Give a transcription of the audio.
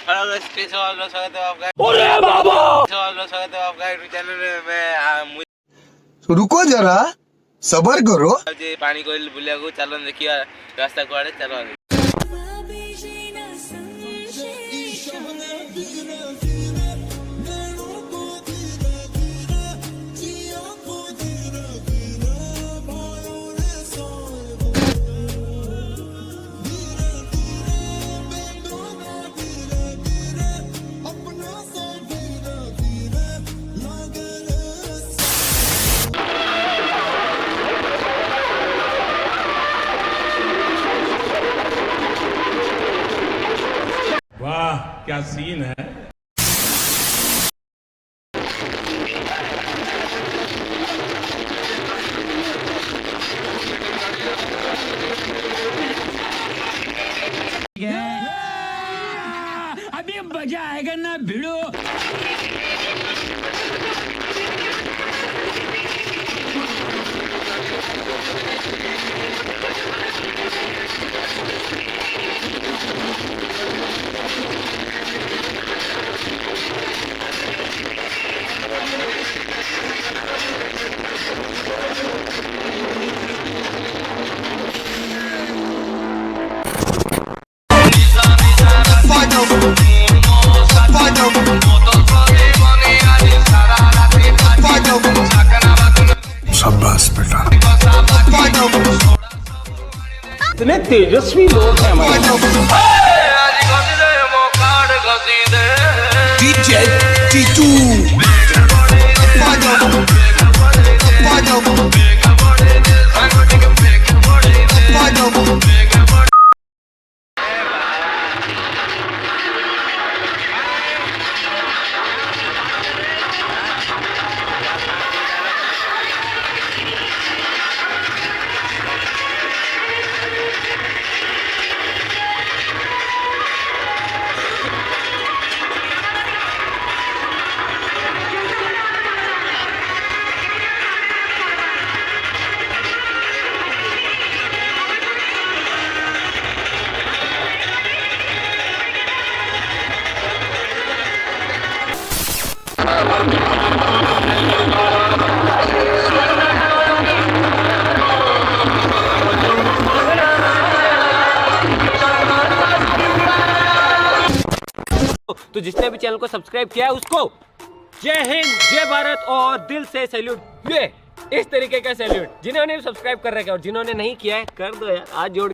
Hello space वालों, स्वागत है आपका। अरे बाबा स्वागत है आपका यूट्यूब चैनल में। तो रुको जरा सबर करो। मुझे panikoili बुलिया को चलो देखिए रास्ता कुआड़े चलो। वाह क्या सीन है। अभी मजा आएगा ना भिड़ो। शाबाश बेटा। इतने तेजस्वी लोग हैं हमारे। डीजे टीटू तो जिसने भी चैनल को सब्सक्राइब किया है उसको जय हिंद, जय भारत और दिल से सैल्यूट। ये इस तरीके का सैल्यूट। जिन्होंने भी सब्सक्राइब कर रखा है और जिन्होंने नहीं किया है कर दो यार, आज जोड़